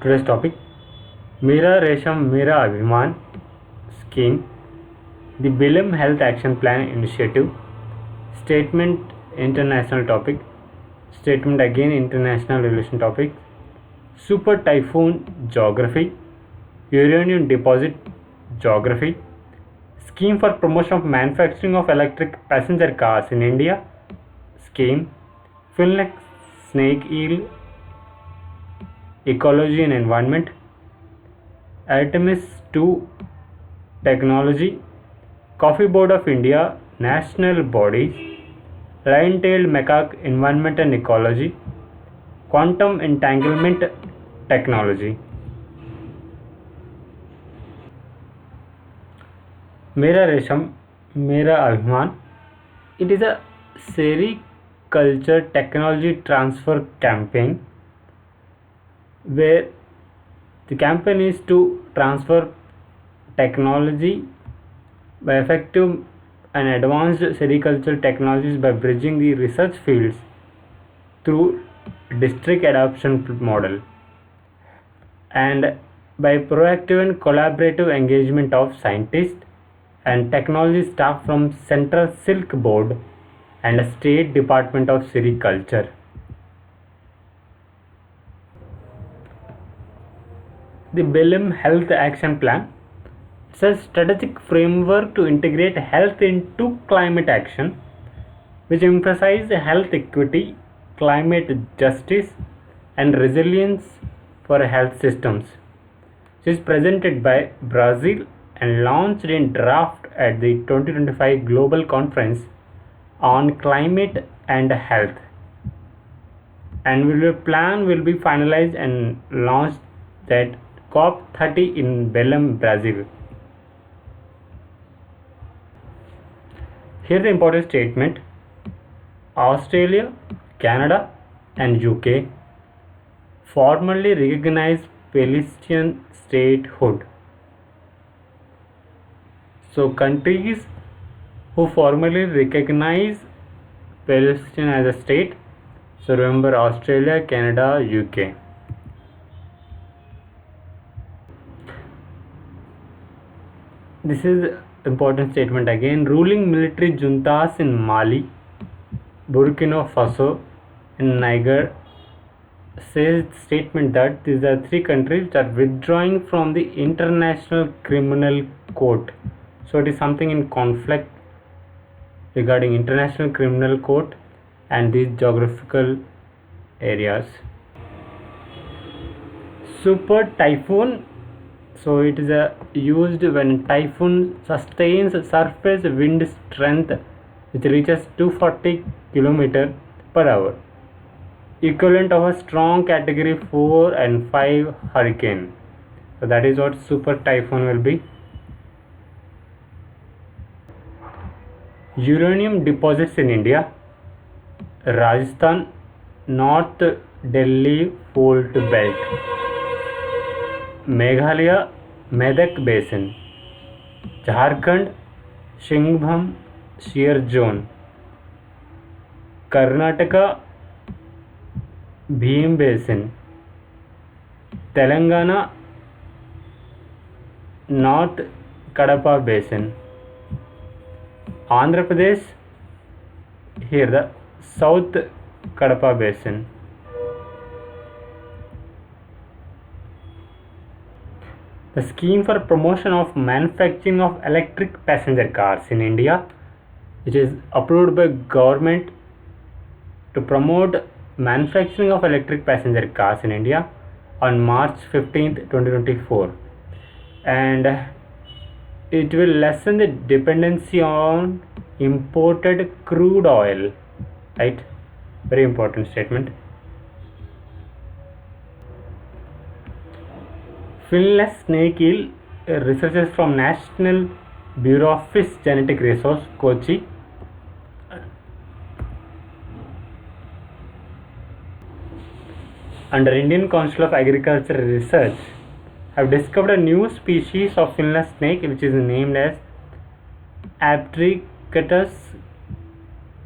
Today's topic: MERA RESHAM MERA ABHIMAAN scheme, the BELÉM Health Action Plan Initiative, statement international topic, statement again international relation topic, super typhoon geography, uranium deposit geography, scheme for promotion of manufacturing of electric passenger cars in India, scheme, FINLESS snake eel, ecology and environment, ARTEMIS 2 technology, Coffee Board of India, national bodies, lion-tailed macaque environment and ecology, quantum entanglement technology. MERA RESHAM MERA ABHIMAAN. It is a sericulture technology transfer campaign where the campaign is to transfer technology by effective and advanced sericulture technologies by bridging the research fields through district adoption model and by proactive and collaborative engagement of scientists and technology staff from Central Silk Board and State Department of Sericulture. The BELÉM Health Action Plan is a strategic framework to integrate health into climate action, which emphasizes health equity, climate justice, and resilience for health systems. It is presented by Brazil and launched in draft at the 2025 Global Conference on Climate and Health, and plan will be finalized and launched at COP30 in Belém, Brazil. Here the important statement: Australia, Canada and UK formally recognize Palestinian statehood. So countries who formally recognize Palestine as a state, so remember Australia, Canada, UK. This is important statement again. Ruling military juntas in Mali, Burkina Faso and Niger says statement that these are three countries that are withdrawing from the International Criminal Court. So it is something in conflict regarding International Criminal Court and these geographical areas. Super typhoon. So it is used when typhoon sustains surface wind strength which reaches 240 km per hour, equivalent of a strong category 4 and 5 hurricane. So that is what super typhoon will be. Uranium deposits in India: Rajasthan, North Delhi Fault Belt, Meghalaya Medak Basin, Jharkhand Shingbham Shear Zone, Karnataka Bhim Basin, Telangana North Kadapa Basin, Andhra Pradesh, here the South Kadapa Basin. The scheme for promotion of manufacturing of electric passenger cars in India, which is approved by government to promote manufacturing of electric passenger cars in India on March 15th, 2024, and it will lessen the dependency on imported crude oil, right? Very important statement. FINLESS snake eel, researchers from National Bureau of Fish Genetic Resource, Kochi, under Indian Council of Agriculture Research, have discovered a new species of FINLESS snake which is named as Aptricatus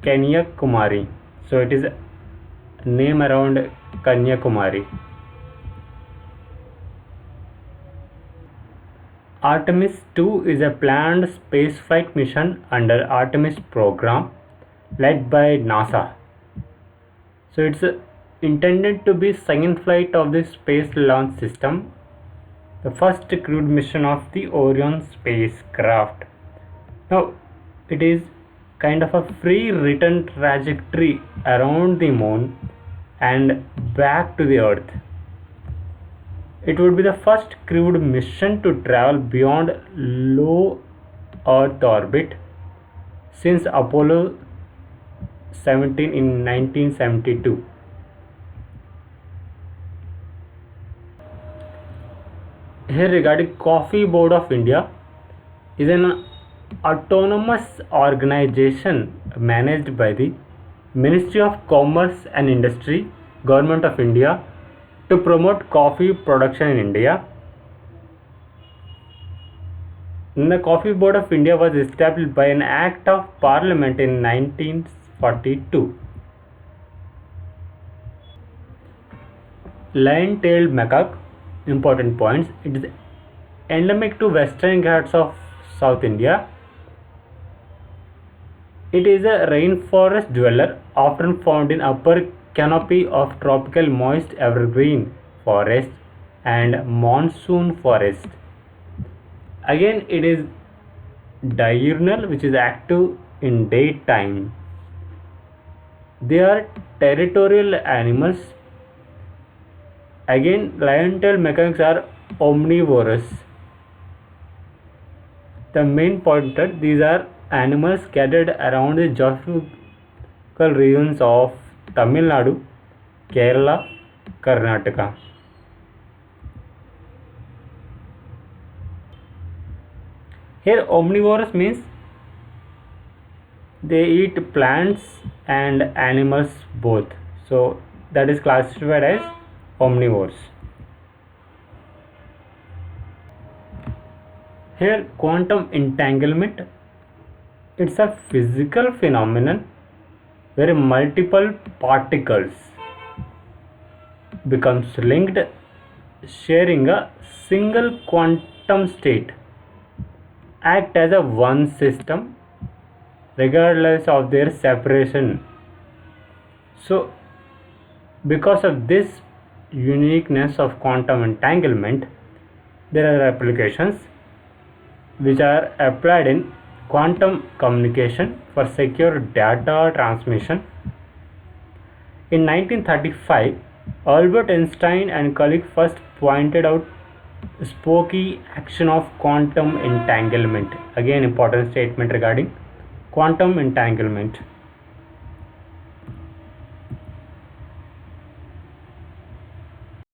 Kanyakumari. So it is a name around Kanyakumari. Artemis 2 is a planned spaceflight mission under Artemis program led by NASA. So it's intended to be second flight of the Space Launch System, the first crewed mission of the Orion spacecraft. Now it is kind of a free return trajectory around the moon and back to the earth. It would be the first crewed mission to travel beyond low earth orbit since Apollo 17 in 1972. Here regarding Coffee Board of India is an autonomous organization managed by the Ministry of Commerce and Industry, Government of India, to promote coffee production in India. The Coffee Board of India was established by an Act of Parliament in 1942. Lion-tailed macaque, important points. It is endemic to Western Ghats of South India. It is a rainforest dweller, often found in upper canopy of tropical moist evergreen forest and monsoon forest. Again, it is diurnal, which is active in daytime. They are territorial animals. Again, lion-tailed macaques are omnivorous. The main pointer, these are animals scattered around the geographical regions of Tamil Nadu, Kerala, Karnataka. Here omnivorous means they eat plants and animals both. So that is classified as omnivores. Here quantum entanglement, it's a physical phenomenon where multiple particles becomes linked sharing a single quantum state, act as a one system regardless of their separation. So because of this uniqueness of quantum entanglement, there are applications which are applied in quantum communication for secure data transmission. In 1935, Albert Einstein and colleagues first pointed out spooky action of quantum entanglement. Again, important statement regarding quantum entanglement.